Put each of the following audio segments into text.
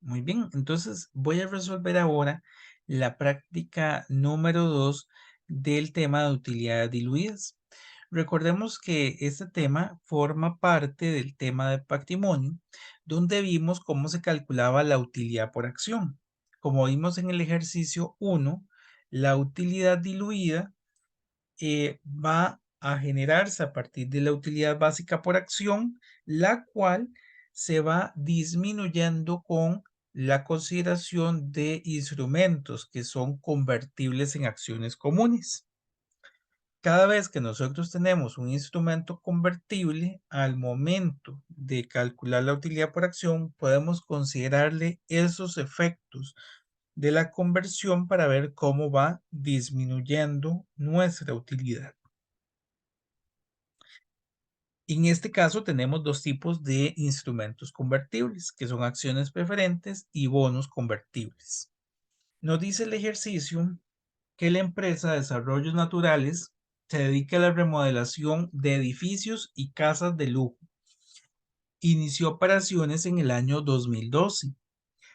Muy bien, entonces voy a resolver ahora la práctica número 2 del tema de utilidades diluidas. Recordemos que este tema forma parte del tema de patrimonio, donde vimos cómo se calculaba la utilidad por acción. Como vimos en el ejercicio 1, la utilidad diluida va a generarse a partir de la utilidad básica por acción, la cual se va disminuyendo con la consideración de instrumentos que son convertibles en acciones comunes. Cada vez que nosotros tenemos un instrumento convertible, al momento de calcular la utilidad por acción, podemos considerarle esos efectos de la conversión para ver cómo va disminuyendo nuestra utilidad. En este caso tenemos dos tipos de instrumentos convertibles, que son acciones preferentes y bonos convertibles. Nos dice el ejercicio que la empresa Desarrollos Naturales se dedica a la remodelación de edificios y casas de lujo. Inició operaciones en el año 2012.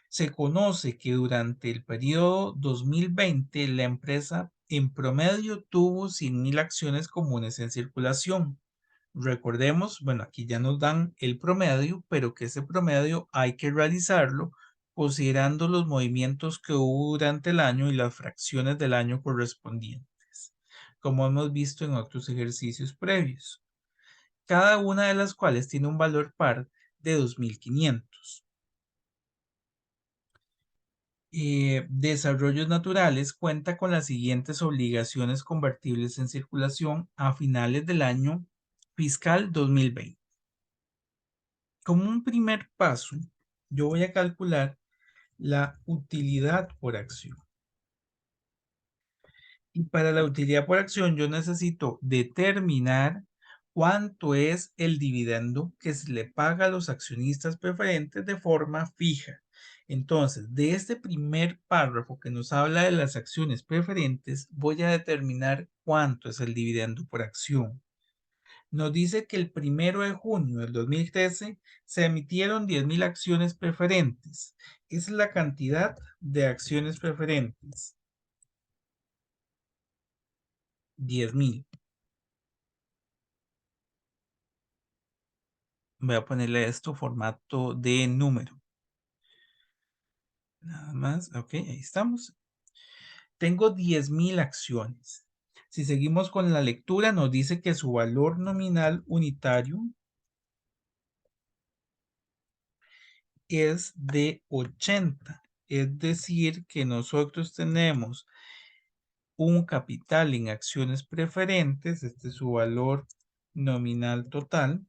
Se conoce que durante el periodo 2020 la empresa en promedio tuvo 100.000 acciones comunes en circulación. Recordemos, bueno, aquí ya nos dan el promedio, pero que ese promedio hay que realizarlo considerando los movimientos que hubo durante el año y las fracciones del año correspondientes, como hemos visto en otros ejercicios previos, cada una de las cuales tiene un valor par de 2.500. Desarrollos Naturales cuenta con las siguientes obligaciones convertibles en circulación a finales del año fiscal 2020. Como un primer paso, yo voy a calcular la utilidad por acción. Y para la utilidad por acción yo necesito determinar cuánto es el dividendo que se le paga a los accionistas preferentes de forma fija. Entonces, de este primer párrafo que nos habla de las acciones preferentes, voy a determinar cuánto es el dividendo por acción. Nos dice que el 1 de junio del 2013 se emitieron 10.000 acciones preferentes. Esa es la cantidad de acciones preferentes. 10.000. Voy a ponerle esto formato de número. Nada más. Ok, ahí estamos. Tengo 10.000 acciones. Si seguimos con la lectura, nos dice que su valor nominal unitario es de 80. Es decir, que nosotros tenemos un capital en acciones preferentes, este es su valor nominal total,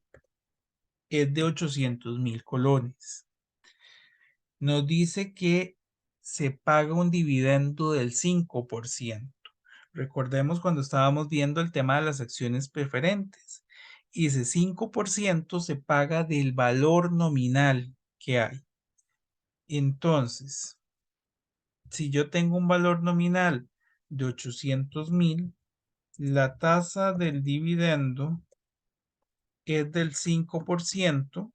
es de 800.000 colones. Nos dice que se paga un dividendo del 5%. Recordemos cuando estábamos viendo el tema de las acciones preferentes. Y ese 5% se paga del valor nominal que hay. Entonces, si yo tengo un valor nominal de 800.000, la tasa del dividendo es del 5%,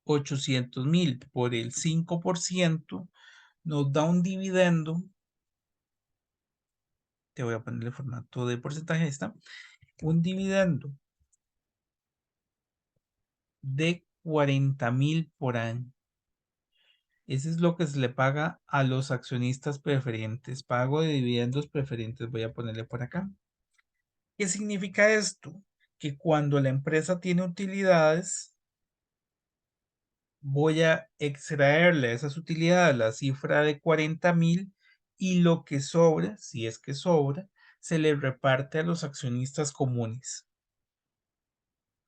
800.000 por el 5% nos da un dividendo, te voy a poner el formato de porcentaje, está, un dividendo de 40.000 por año. Ese es lo que se le paga a los accionistas preferentes. Pago de dividendos preferentes, voy a ponerle por acá. ¿Qué significa esto? Que cuando la empresa tiene utilidades, voy a extraerle esas utilidades la cifra de 40.000 y lo que sobra, si es que sobra, se le reparte a los accionistas comunes.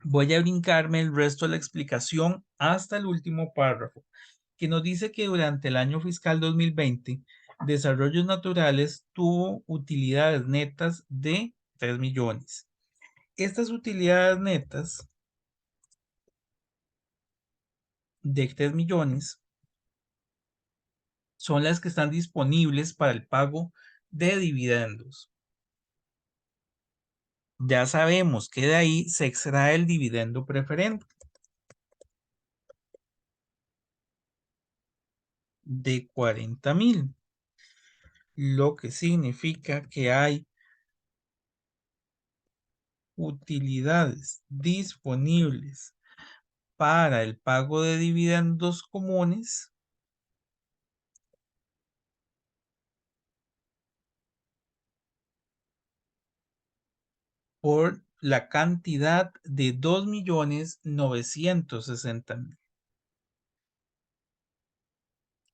Voy a brincarme el resto de la explicación hasta el último párrafo, que nos dice que durante el año fiscal 2020, Desarrollos Naturales tuvo utilidades netas de 3 millones. Estas utilidades netas de 3 millones son las que están disponibles para el pago de dividendos. Ya sabemos que de ahí se extrae el dividendo preferente. de 40,000, lo que significa que hay utilidades disponibles para el pago de dividendos comunes por la cantidad de 2,960,000.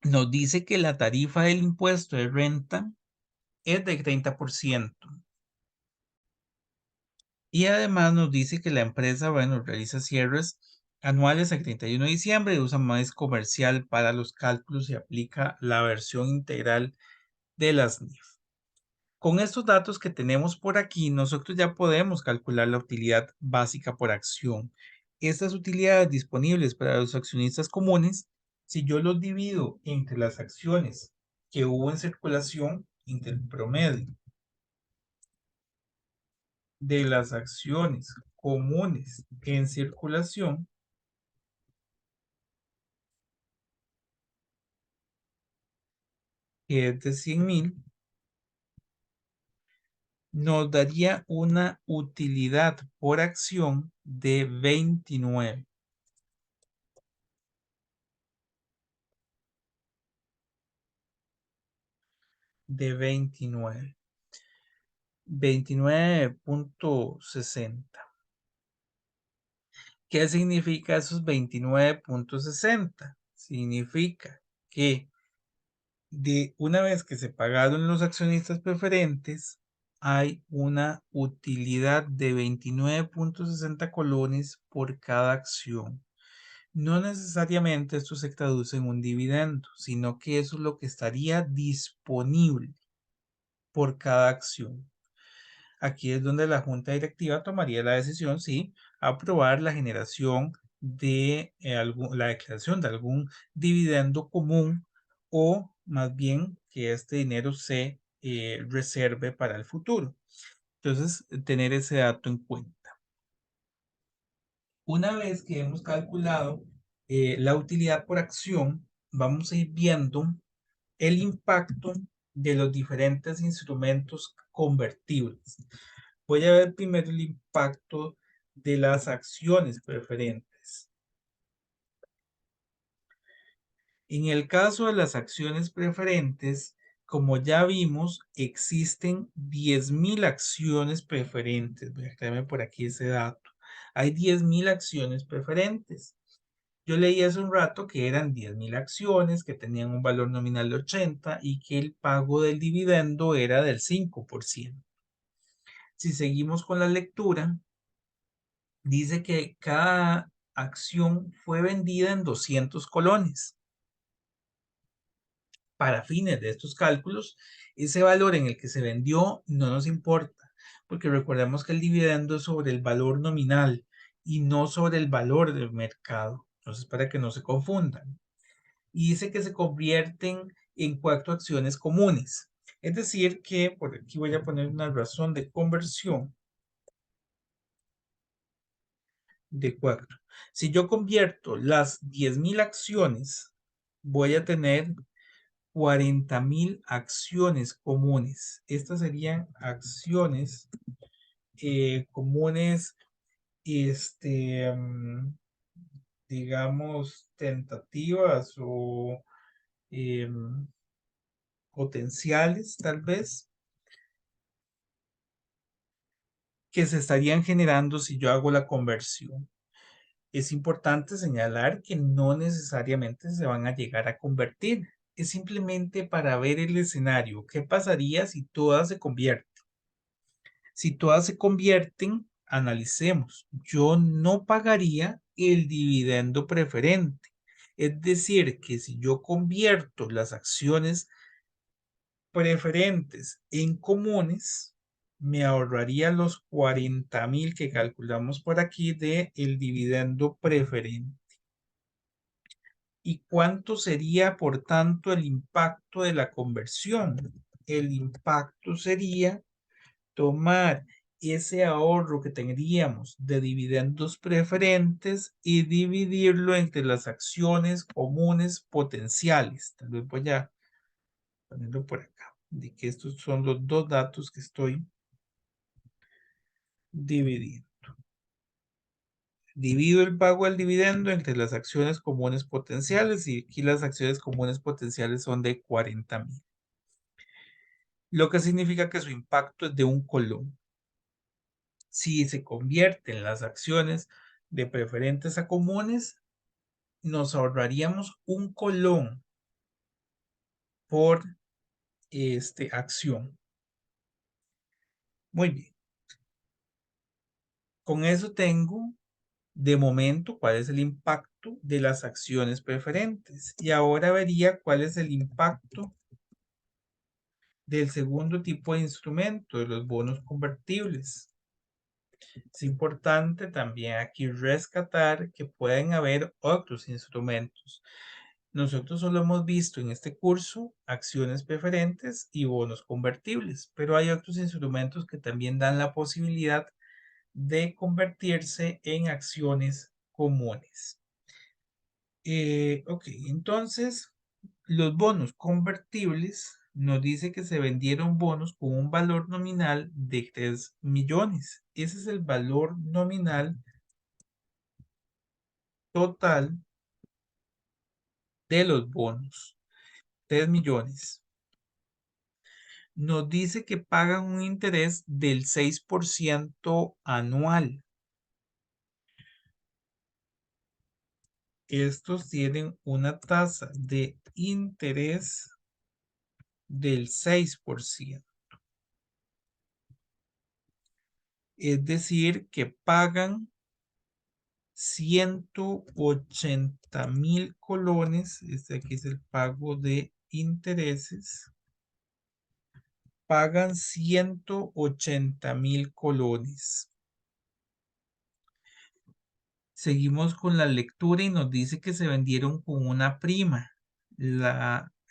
Nos dice que la tarifa del impuesto de renta es de 30%. Y además nos dice que la empresa, bueno, realiza cierres anuales al 31 de diciembre y usa maíz comercial para los cálculos y aplica la versión integral de las NIF. Con estos datos que tenemos por aquí, nosotros ya podemos calcular la utilidad básica por acción. Estas utilidades disponibles para los accionistas comunes, si yo los divido entre las acciones que hubo en circulación, entre el promedio de las acciones comunes en circulación, que es de 100,000, nos daría una utilidad por acción de 29. De 29.60. ¿Qué significa esos 29.60? Significa que de una vez que se pagaron los accionistas preferentes, hay una utilidad de 29.60 colones por cada acción. No necesariamente esto se traduce en un dividendo, sino que eso es lo que estaría disponible por cada acción. Aquí es donde la junta directiva tomaría la decisión si aprobar la generación de la declaración de algún dividendo común o más bien que este dinero se reserve para el futuro. Entonces, tener ese dato en cuenta. Una vez que hemos calculado la utilidad por acción, vamos a ir viendo el impacto de los diferentes instrumentos convertibles. Voy a ver primero el impacto de las acciones preferentes. En el caso de las acciones preferentes, como ya vimos, existen 10,000 acciones preferentes. Voy a crearme por aquí ese dato. Hay 10,000 acciones preferentes. Yo leí hace un rato que eran 10,000 acciones que tenían un valor nominal de 80 y que el pago del dividendo era del 5%. Si seguimos con la lectura, dice que cada acción fue vendida en 200 colones. Para fines de estos cálculos, ese valor en el que se vendió no nos importa, porque recordemos que el dividendo es sobre el valor nominal y no sobre el valor del mercado. Entonces, para que no se confundan. Y dice que se convierten en 4 acciones comunes. Es decir, que por aquí voy a poner una razón de conversión de 4. Si yo convierto las 10,000 acciones, voy a tener 40,000 acciones comunes. Estas serían acciones comunes, este, digamos, tentativas o potenciales, tal vez, que se estarían generando si yo hago la conversión. Es importante señalar que no necesariamente se van a llegar a convertir. Es simplemente para ver el escenario. ¿Qué pasaría si todas se convierten? Si todas se convierten, analicemos. Yo no pagaría el dividendo preferente. Es decir, que si yo convierto las acciones preferentes en comunes, me ahorraría los 40,000 que calculamos por aquí de el dividendo preferente. ¿Y cuánto sería, por tanto, el impacto de la conversión? El impacto sería tomar ese ahorro que tendríamos de dividendos preferentes y dividirlo entre las acciones comunes potenciales. Tal vez voy a ponerlo por acá, de que estos son los dos datos que estoy dividiendo. Divido el pago del dividendo entre las acciones comunes potenciales y aquí las acciones comunes potenciales son de 40,000. Lo que significa que su impacto es de 1 colón. Si se convierten las acciones de preferentes a comunes, nos ahorraríamos 1 colón por acción. Muy bien. Con eso tengo de momento cuál es el impacto de las acciones preferentes. Y ahora vería cuál es el impacto del segundo tipo de instrumento, de los bonos convertibles. Es importante también aquí rescatar que pueden haber otros instrumentos. Nosotros solo hemos visto en este curso acciones preferentes y bonos convertibles, pero hay otros instrumentos que también dan la posibilidad de convertirse en acciones comunes. Ok, entonces los bonos convertibles nos dice que se vendieron bonos con un valor nominal de 3 millones. Ese es el valor nominal total de los bonos, 3 millones. Nos dice que pagan un interés del 6% anual. Estos tienen una tasa de interés del 6%. Es decir, que pagan 180,000 colones. Este aquí es el pago de intereses. Pagan 180,000 colones. Seguimos con la lectura y nos dice que se vendieron con una prima.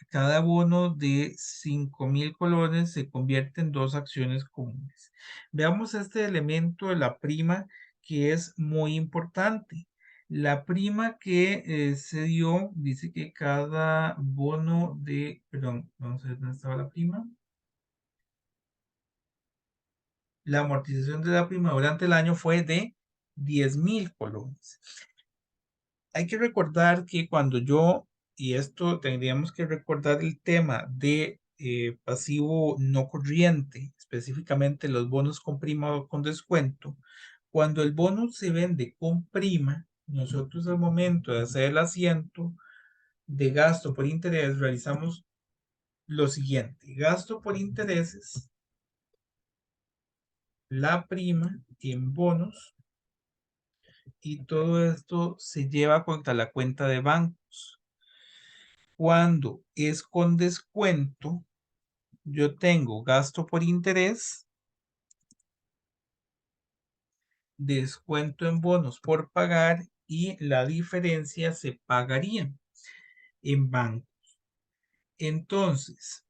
Cada bono de 5,000 colones se convierte en dos acciones comunes. Veamos este elemento de la prima que es muy importante. La prima que se dio, dice que cada bono de, perdón, vamos a ver dónde estaba la prima. La amortización de la prima durante el año fue de 10,000 colones. Hay que recordar que cuando y esto tendríamos que recordar el tema de pasivo no corriente, específicamente los bonos con prima o con descuento, cuando el bono se vende con prima, nosotros al momento de hacer el asiento de gasto por interés realizamos lo siguiente: gasto por intereses, la prima en bonos, y todo esto se lleva contra la cuenta de bancos. Cuando es con descuento, yo tengo gasto por interés, descuento en bonos por pagar y la diferencia se pagaría en banco. Entonces,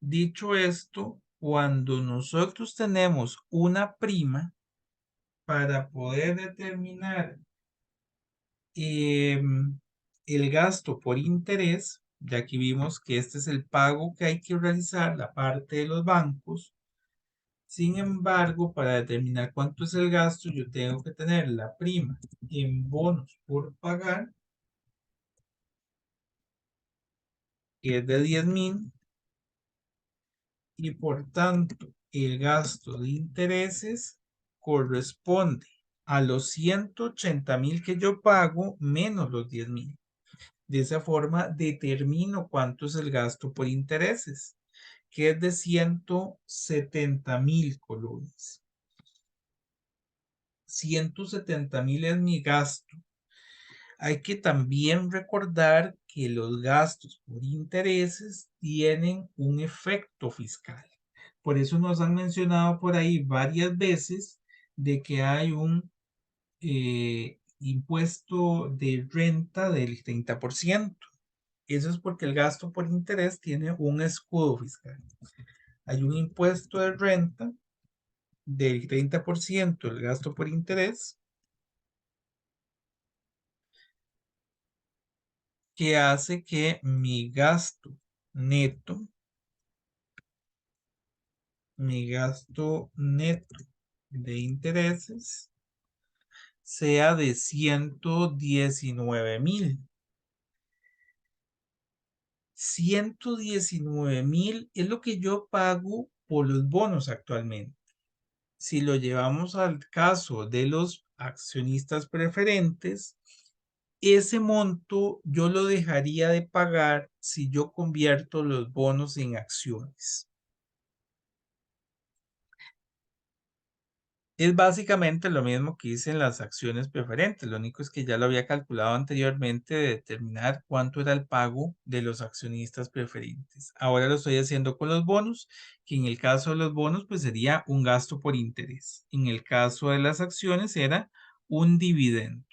dicho esto, cuando nosotros tenemos una prima para poder determinar el gasto por interés, ya aquí vimos que este es el pago que hay que realizar, la parte de los bancos. Sin embargo, para determinar cuánto es el gasto, yo tengo que tener la prima en bonos por pagar, que es de 10,000, y por tanto, el gasto de intereses corresponde a los 180,000 que yo pago menos los 10,000. De esa forma, determino cuánto es el gasto por intereses, que es de 170,000 colones. 170,000 es mi gasto. Hay que también recordar que los gastos por intereses tienen un efecto fiscal. Por eso nos han mencionado por ahí varias veces de que hay un impuesto de renta del 30%. Eso es porque el gasto por interés tiene un escudo fiscal. Hay un impuesto de renta del 30% del gasto por interés, que hace que mi gasto neto de intereses sea de 119,000. 119,000 es lo que yo pago por los bonos actualmente. Si lo llevamos al caso de los accionistas preferentes, ese monto yo lo dejaría de pagar si yo convierto los bonos en acciones. Es básicamente lo mismo que hice en las acciones preferentes, lo único es que ya lo había calculado anteriormente de determinar cuánto era el pago de los accionistas preferentes. Ahora lo estoy haciendo con los bonos, que en el caso de los bonos pues sería un gasto por interés. En el caso de las acciones era un dividendo.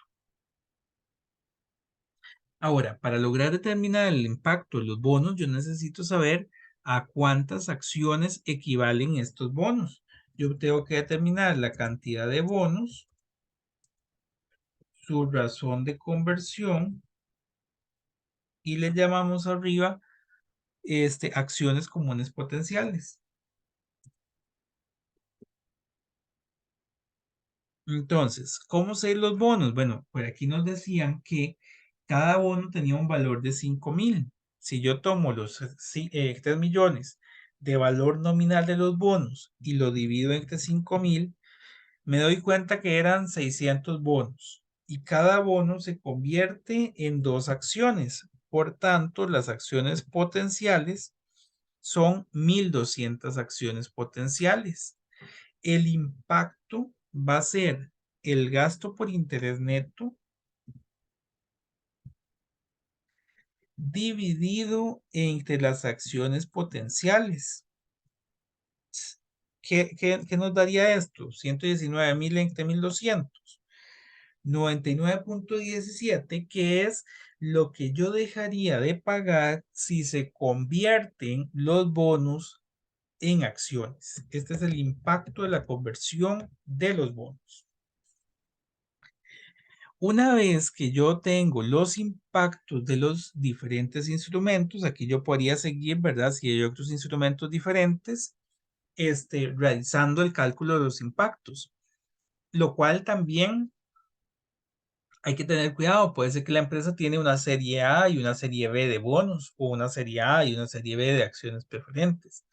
Ahora, para lograr determinar el impacto de los bonos, yo necesito saber a cuántas acciones equivalen estos bonos. Yo tengo que determinar la cantidad de bonos, su razón de conversión y le llamamos arriba acciones comunes potenciales. Entonces, ¿cómo sé los bonos? Bueno, por aquí nos decían que cada bono tenía un valor de 5,000. Si yo tomo los 3 millones de valor nominal de los bonos y lo divido entre 5,000, me doy cuenta que eran 600 bonos y cada bono se convierte en dos acciones. Por tanto, las acciones potenciales son 1,200 acciones potenciales. El impacto va a ser el gasto por interés neto dividido entre las acciones potenciales. ¿Qué nos daría esto? 119,000 entre 1,200. 99,17, que es lo que yo dejaría de pagar si se convierten los bonos en acciones. Este es el impacto de la conversión de los bonos. Una vez que yo tengo los impactos de los diferentes instrumentos, aquí yo podría seguir, ¿verdad? Si hay otros instrumentos diferentes, realizando el cálculo de los impactos, lo cual también hay que tener cuidado. Puede ser que la empresa tiene una serie A y una serie B de bonos, o una serie A y una serie B de acciones preferentes,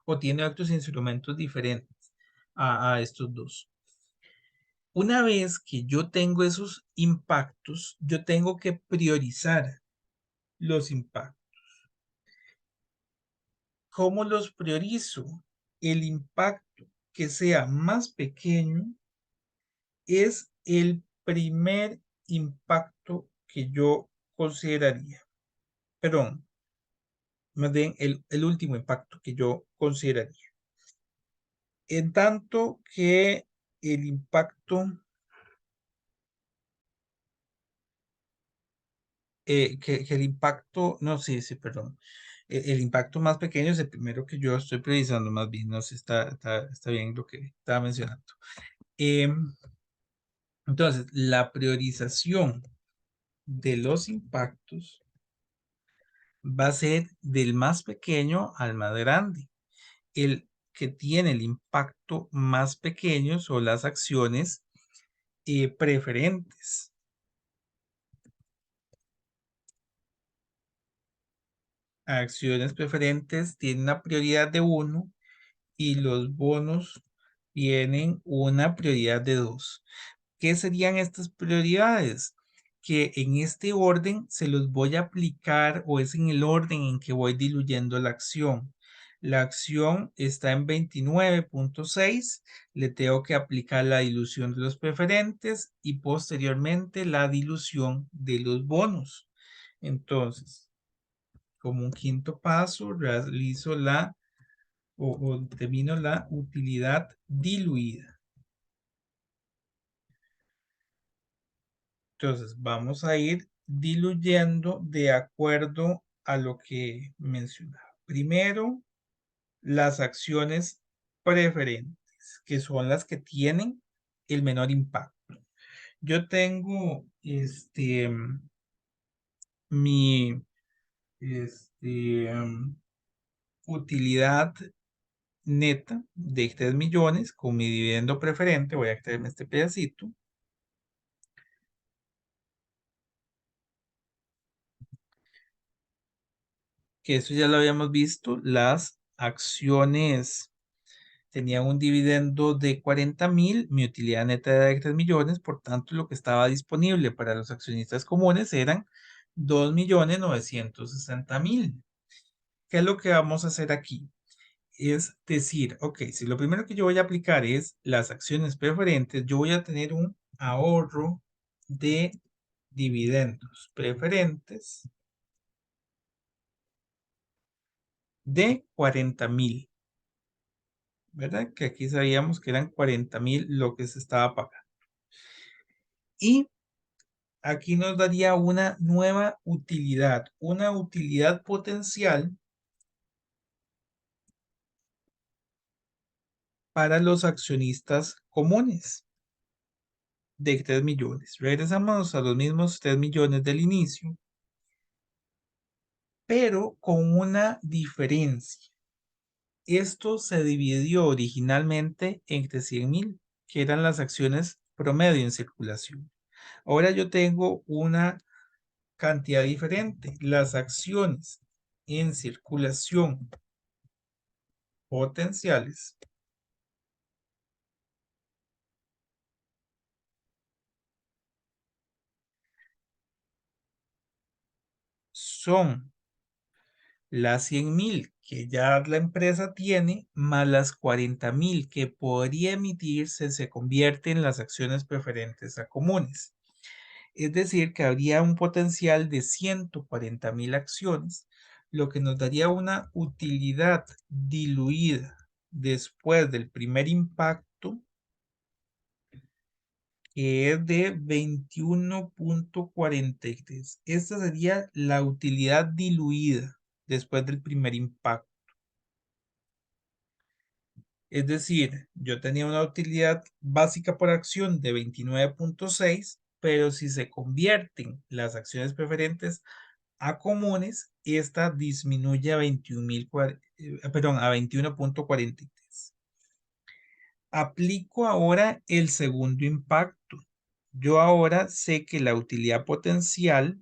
o tiene otros instrumentos diferentes a estos dos. Una vez que yo tengo esos impactos, yo tengo que priorizar los impactos. ¿Cómo los priorizo? El impacto que sea más pequeño es el primer impacto que yo consideraría. Perdón, más bien el último impacto que yo consideraría. En tanto que el impacto, no, sí, sí, perdón. El impacto más pequeño es el primero que yo estoy priorizando, más bien, no sé, está bien lo que estaba mencionando. Em, entonces, la priorización de los impactos va a ser del más pequeño al más grande. El que tiene el impacto más pequeño son las acciones preferentes. Acciones preferentes tienen una prioridad de 1 y los bonos tienen una prioridad de 2. ¿Qué serían estas prioridades? Que en este orden se los voy a aplicar, o es en el orden en que voy diluyendo la acción. La acción está en 29,6, le tengo que aplicar la dilución de los preferentes y posteriormente la dilución de los bonos. Entonces, como un quinto paso, realizo o determino la utilidad diluida. Entonces, vamos a ir diluyendo de acuerdo a lo que mencionaba. Primero, las acciones preferentes. acciones, que son las que tienen el menor impacto. Yo tengo mi utilidad neta de 3 millones con mi dividendo preferente. Voy a extraerme este pedacito. Que eso ya lo habíamos visto. Las acciones tenían un dividendo de 40,000, mi utilidad neta era de 3 millones, por tanto lo que estaba disponible para los accionistas comunes eran 2,960,000. ¿Qué es lo que vamos a hacer aquí? Es decir, ok, si lo primero que yo voy a aplicar es las acciones preferentes, yo voy a tener un ahorro de dividendos preferentes de 40,000, ¿verdad? Que aquí sabíamos que eran 40,000 lo que se estaba pagando. Y aquí nos daría una nueva utilidad, una utilidad potencial para los accionistas comunes de 3 millones. Regresamos a los mismos 3 millones del inicio, pero con una diferencia. Esto se dividió originalmente entre 100,000, que eran las acciones promedio en circulación. Ahora yo tengo una cantidad diferente. Las acciones en circulación potenciales son las 100,000 que ya la empresa tiene, más las 40,000 que podría emitirse, se convierte en las acciones preferentes a comunes. Es decir, que habría un potencial de 140,000 acciones, lo que nos daría una utilidad diluida después del primer impacto, que es de 21,43. Esta sería la utilidad diluida después del primer impacto. Es decir, yo tenía una utilidad básica por acción de 29,6, pero si se convierten las acciones preferentes a comunes, esta disminuye a 21,43. Aplico ahora el segundo impacto. Yo ahora sé que la utilidad potencial,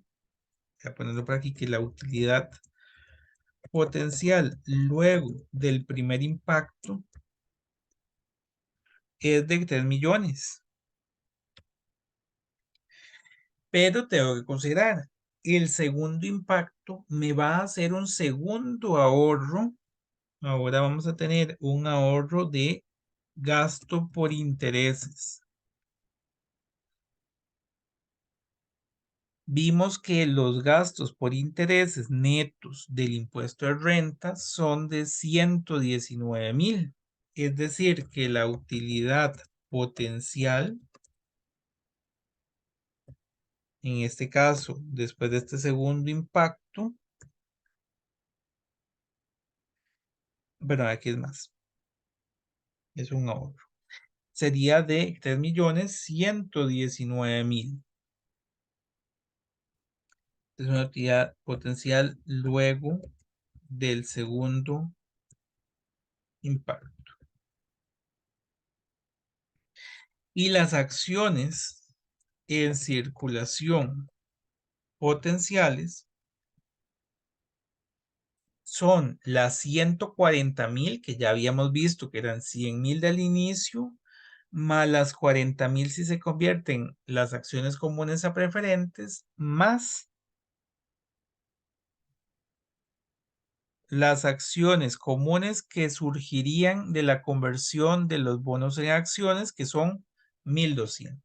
voy a ponerlo por aquí, que la utilidad potencial luego del primer impacto es de 3 millones. Pero tengo que considerar, el segundo impacto me va a hacer un segundo ahorro. Ahora vamos a tener un ahorro de gasto por intereses. Vimos que los gastos por intereses netos del impuesto de renta son de 119,000. Es decir, que la utilidad potencial, en este caso, después de este segundo impacto, bueno, aquí es más, es un ahorro. Sería de 3,119,000. Es una utilidad potencial luego del segundo impacto. Y las acciones en circulación potenciales son las 140,000 que ya habíamos visto que eran 100,000 del inicio, más las 40,000 si se convierten las acciones comunes a preferentes, más las acciones comunes que surgirían de la conversión de los bonos en acciones, que son 1,200.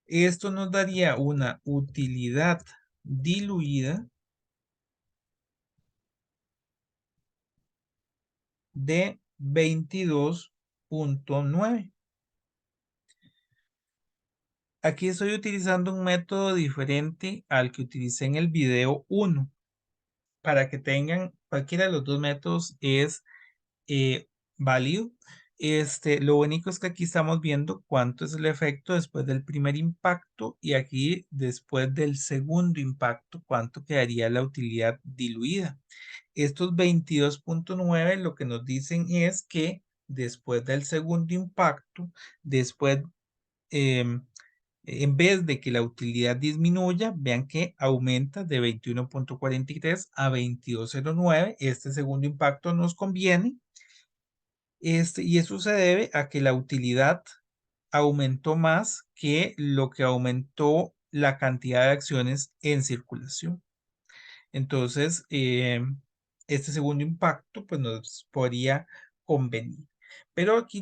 Esto nos daría una utilidad diluida de 22,9. Aquí estoy utilizando un método diferente al que utilicé en el video 1. Para que tengan, cualquiera de los dos métodos es válido. Lo único es que aquí estamos viendo cuánto es el efecto después del primer impacto y aquí después del segundo impacto, cuánto quedaría la utilidad diluida. Estos 22.9 lo que nos dicen es que después del segundo impacto, después, em, en vez de que la utilidad disminuya, vean que aumenta de 21.43 a 22.09. Este segundo impacto nos conviene. Y eso se debe a que la utilidad aumentó más que lo que aumentó la cantidad de acciones en circulación. Entonces, este segundo impacto pues nos podría convenir. Pero aquí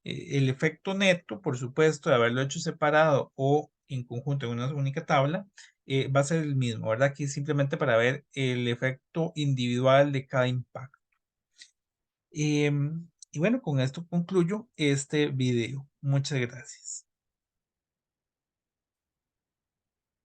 el efecto neto, por supuesto, de haberlo hecho separado o en conjunto en una única tabla, va a ser el mismo, ¿verdad? Aquí simplemente para ver el efecto individual de cada impacto. Y bueno, con esto concluyo este video. Muchas gracias.